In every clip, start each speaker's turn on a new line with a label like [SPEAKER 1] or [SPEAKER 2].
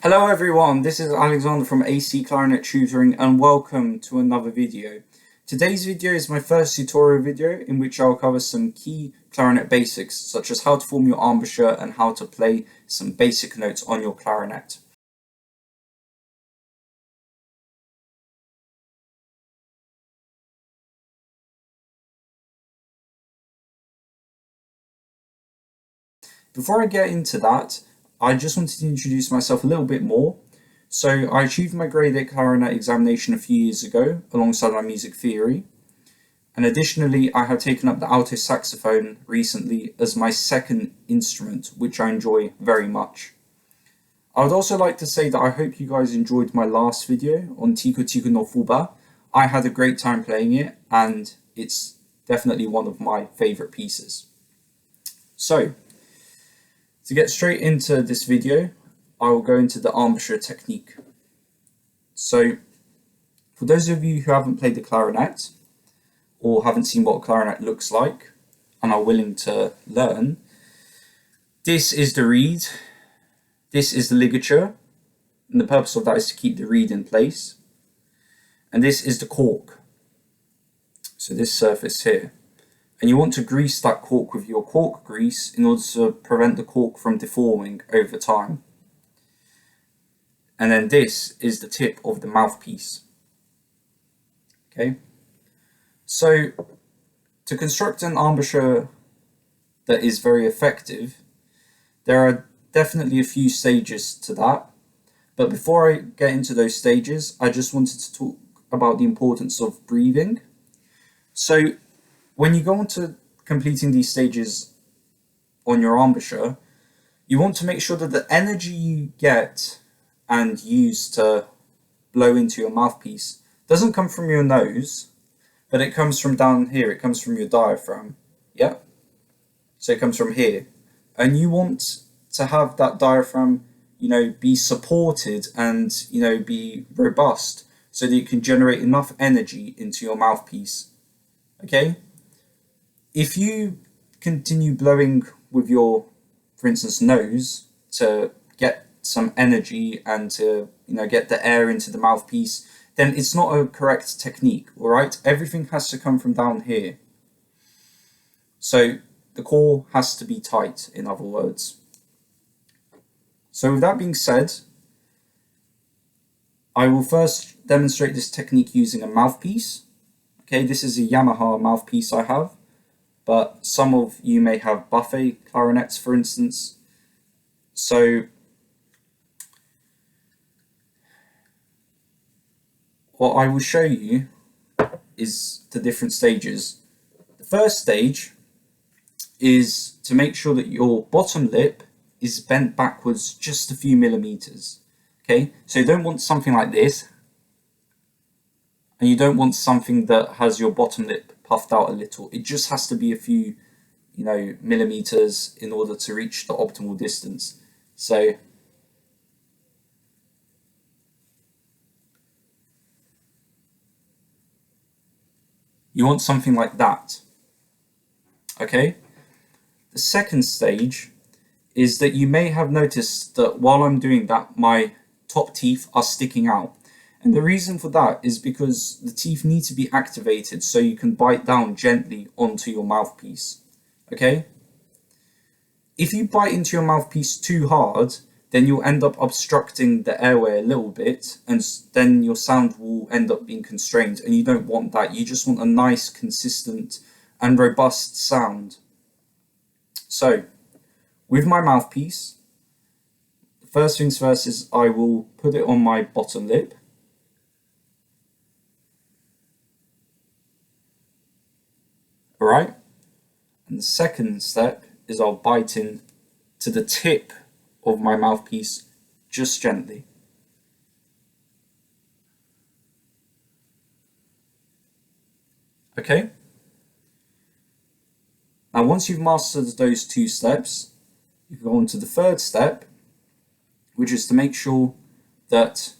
[SPEAKER 1] Hello everyone, this is Aleksandar from AC Clarinet Tutoring and welcome to another video. Today's video is my first tutorial video in which I'll cover some key clarinet basics such as how to form your embouchure and how to play some basic notes on your clarinet. Before I get into that, I just wanted to introduce myself a little bit more. So I achieved my grade 8 clarinet examination a few years ago alongside my music theory. And additionally, I have taken up the alto saxophone recently as my second instrument, which I enjoy very much. I would also like to say that I hope you guys enjoyed my last video on Tico Tico no Fuba. I had a great time playing it and it's definitely one of my favorite pieces. So, to get straight into this video, I will go into the embouchure technique. So, for those of you who haven't played the clarinet, or haven't seen what a clarinet looks like, and are willing to learn, this is the reed, this is the ligature, and the purpose of that is to keep the reed in place, and this is the cork, so this surface here. And you want to grease that cork with your cork grease in order to prevent the cork from deforming over time. And then this is the tip of the mouthpiece. Okay, so to construct an embouchure that is very effective, there are definitely a few stages to that. But before I get into those stages, I just wanted to talk about the importance of breathing. So when you go on to completing these stages on your embouchure, you want to make sure that the energy you get and use to blow into your mouthpiece doesn't come from your nose, but it comes from down here, it comes from your diaphragm. Yeah? So it comes from here. And you want to have that diaphragm, be supported and, be robust so that you can generate enough energy into your mouthpiece. Okay? If you continue blowing with your, for instance, nose to get some energy and to, get the air into the mouthpiece, then it's not a correct technique, all right? Everything has to come from down here. So the core has to be tight, in other words. So with that being said, I will first demonstrate this technique using a mouthpiece. Okay, this is a Yamaha mouthpiece I have, but some of you may have buffet clarinets, for instance. So what I will show you is the different stages. The first stage is to make sure that your bottom lip is bent backwards just a few millimeters. Okay, so you don't want something like this, and you don't want something that has your bottom lip puffed out a little. It just has to be a few, millimeters in order to reach the optimal distance. So you want something like that. Okay? The second stage is that you may have noticed that while I'm doing that, my top teeth are sticking out. And the reason for that is because the teeth need to be activated so you can bite down gently onto your mouthpiece. Okay? If you bite into your mouthpiece too hard, then you'll end up obstructing the airway a little bit, and then your sound will end up being constrained, and you don't want that. You just want a nice, consistent, and robust sound. So, with my mouthpiece, first things first is I will put it on my bottom lip. Alright? And the second step is I'll bite in to the tip of my mouthpiece just gently. Okay? Now once you've mastered those two steps, you go on to the third step, which is to make sure that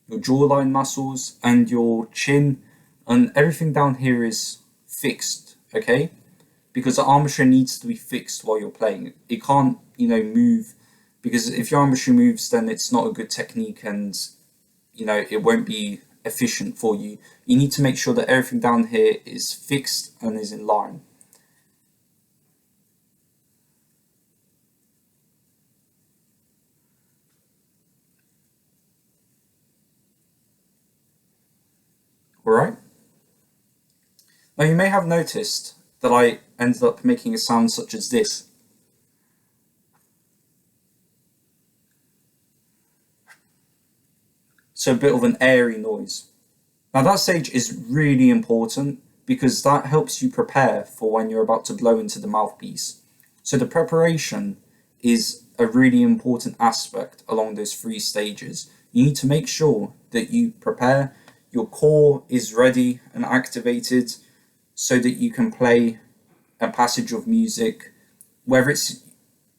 [SPEAKER 1] your jawline muscles and your chin and everything down here is fixed, okay? Because the embouchure needs to be fixed while you're playing. It can't, move because if your embouchure moves, then it's not a good technique, and it won't be efficient for you. You need to make sure that everything down here is fixed and is in line. Alright? Now you may have noticed that I ended up making a sound such as this. So a bit of an airy noise. Now that stage is really important because that helps you prepare for when you're about to blow into the mouthpiece. So the preparation is a really important aspect along those 3 stages. You need to make sure that you prepare, your core is ready and activated so that you can play a passage of music, whether it's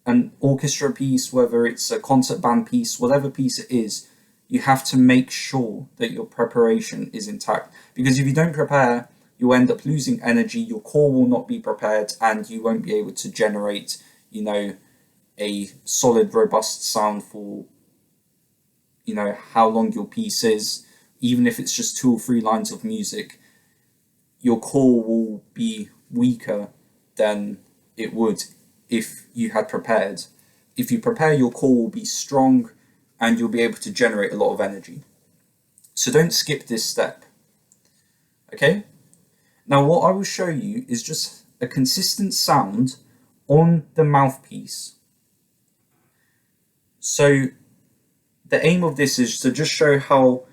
[SPEAKER 1] an orchestra piece, whether it's a concert band piece, whatever piece it is. You have to make sure that your preparation is intact, because if you don't prepare, you'll end up losing energy, your core will not be prepared, and you won't be able to generate, a solid, robust sound for, how long your piece is. Even if it's just 2 or 3 lines of music, your core will be weaker than it would if you had prepared. If you prepare, your core will be strong, and you'll be able to generate a lot of energy. So don't skip this step. Okay? Now what I will show you is just a consistent sound on the mouthpiece. So the aim of this is to just show how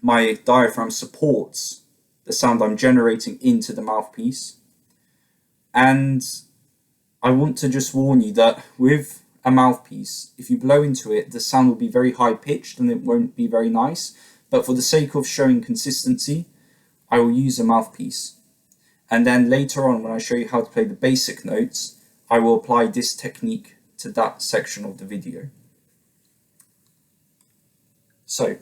[SPEAKER 1] my diaphragm supports the sound I'm generating into the mouthpiece. And I want to just warn you that with a mouthpiece, if you blow into it, the sound will be very high pitched and it won't be very nice. But for the sake of showing consistency, I will use a mouthpiece. And then later on, when I show you how to play the basic notes, I will apply this technique to that section of the video. So,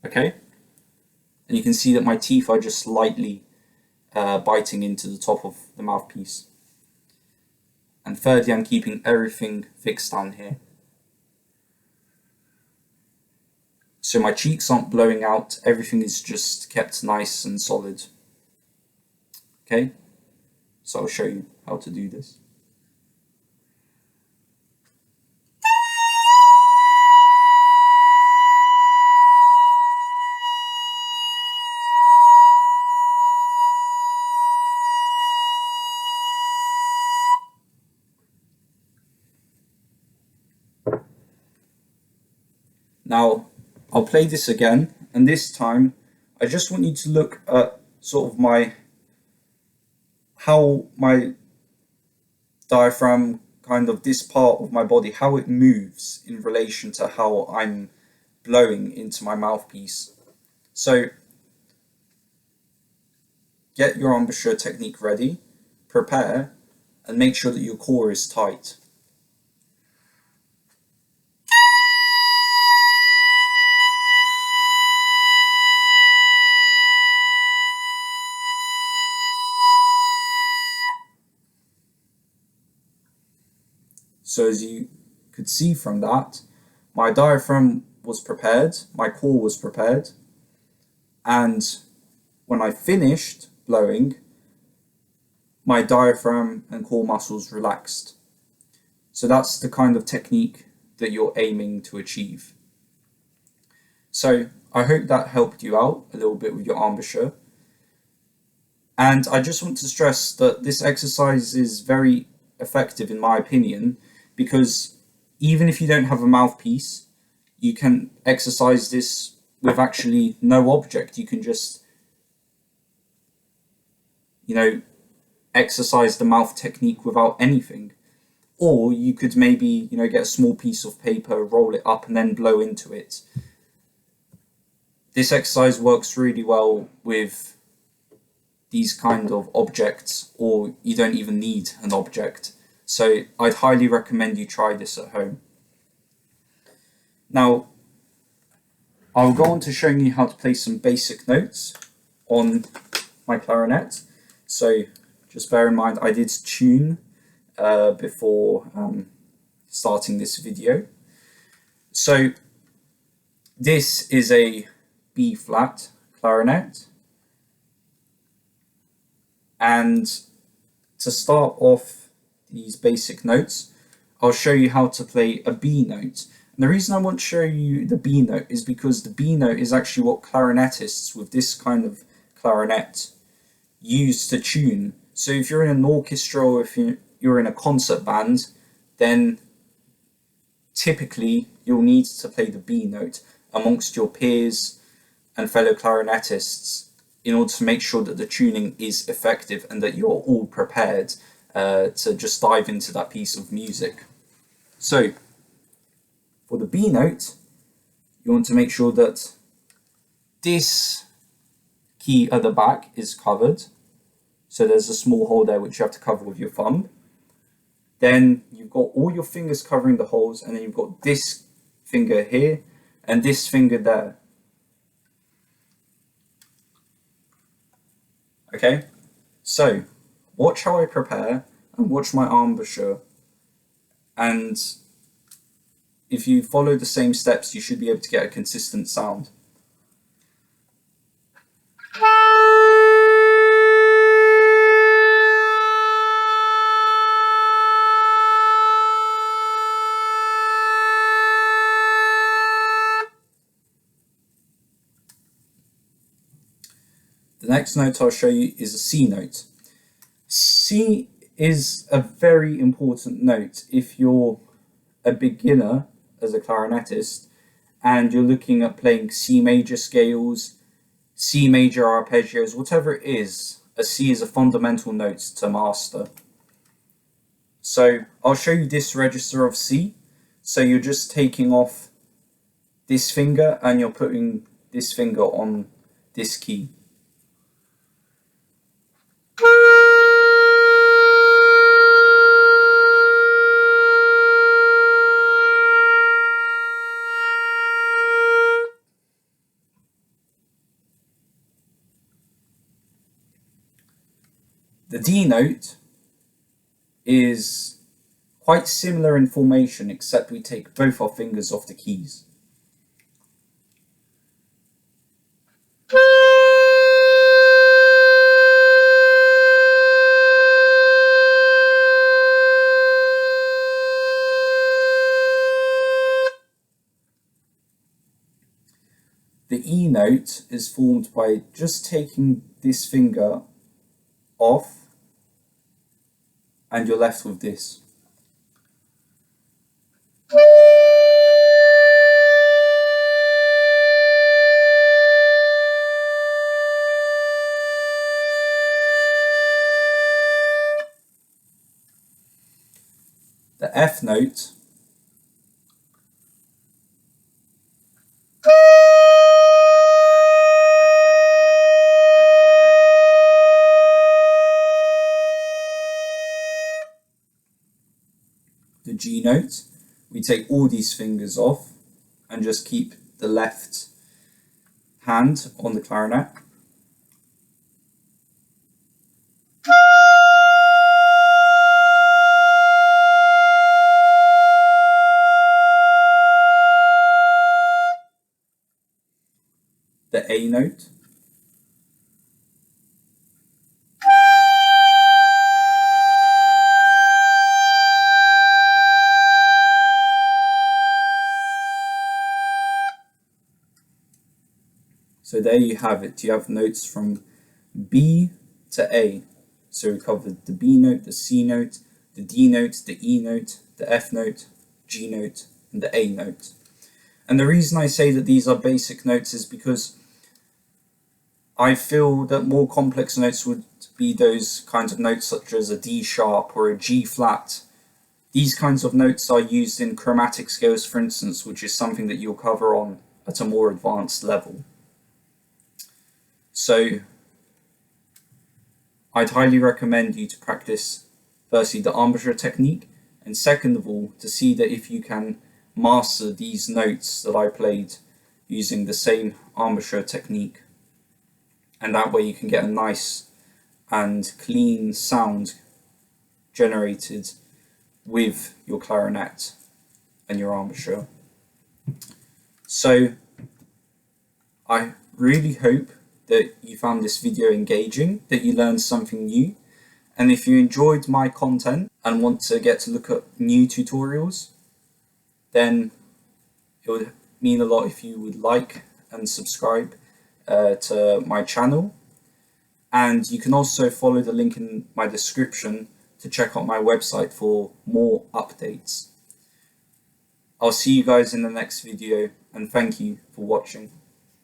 [SPEAKER 1] okay, and you can see that my teeth are just lightly biting into the top of the mouthpiece. And thirdly, I'm keeping everything fixed down here. So my cheeks aren't blowing out, everything is just kept nice and solid. Okay, so I'll show you how to do this. Now, I'll play this again, and this time I just want you to look at sort of how my diaphragm, kind of this part of my body, how it moves in relation to how I'm blowing into my mouthpiece. So, get your embouchure technique ready, prepare, and make sure that your core is tight. So as you could see from that, my diaphragm was prepared, my core was prepared, and when I finished blowing, my diaphragm and core muscles relaxed. So that's the kind of technique that you're aiming to achieve. So I hope that helped you out a little bit with your embouchure. And I just want to stress that this exercise is very effective in my opinion, because even if you don't have a mouthpiece, you can exercise this with actually no object. You can just, exercise the mouth technique without anything. Or you could maybe, get a small piece of paper, roll it up, and then blow into it. This exercise works really well with these kind of objects, or you don't even need an object. So I'd highly recommend you try this at home. Now, I'll go on to showing you how to play some basic notes on my clarinet. So just bear in mind, I did tune before starting this video. So this is a B flat clarinet, and to start off these basic notes, I'll show you how to play a B note. And the reason I want to show you the B note is because the B note is actually what clarinetists with this kind of clarinet use to tune. So if you're in an orchestra or if you're in a concert band, then typically you'll need to play the B note amongst your peers and fellow clarinetists in order to make sure that the tuning is effective and that you're all prepared to just dive into that piece of music. So for the B note, you want to make sure that this key at the back is covered. So there's a small hole there which you have to cover with your thumb. Then you've got all your fingers covering the holes, and then you've got this finger here and this finger there. Okay, so watch how I prepare and watch my embouchure, and if you follow the same steps you should be able to get a consistent sound. The next note I'll show you is a C note. C is a very important note if you're a beginner as a clarinetist and you're looking at playing C major scales, C major arpeggios, whatever it is. A C is a fundamental note to master. So I'll show you this register of C. So you're just taking off this finger and you're putting this finger on this key. The D note is quite similar in formation, except we take both our fingers off the keys. The E note is formed by just taking this finger off and you're left with this. The F note the G note, we take all these fingers off and just keep the left hand on the clarinet. The A note. So there you have it. You have notes from B to A. So we covered the B note, the C note, the D note, the E note, the F note, G note, and the A note. And the reason I say that these are basic notes is because I feel that more complex notes would be those kinds of notes such as a D sharp or a G flat. These kinds of notes are used in chromatic scales, for instance, which is something that you'll cover on at a more advanced level. So I'd highly recommend you to practice firstly the embouchure technique, and second of all to see that if you can master these notes that I played using the same embouchure technique, and that way you can get a nice and clean sound generated with your clarinet and your embouchure. So I really hope that you found this video engaging, that you learned something new, and if you enjoyed my content and want to get to look at new tutorials, then it would mean a lot if you would like and subscribe to my channel. And you can also follow the link in my description to check out my website for more updates. I'll see you guys in the next video, and thank you for watching.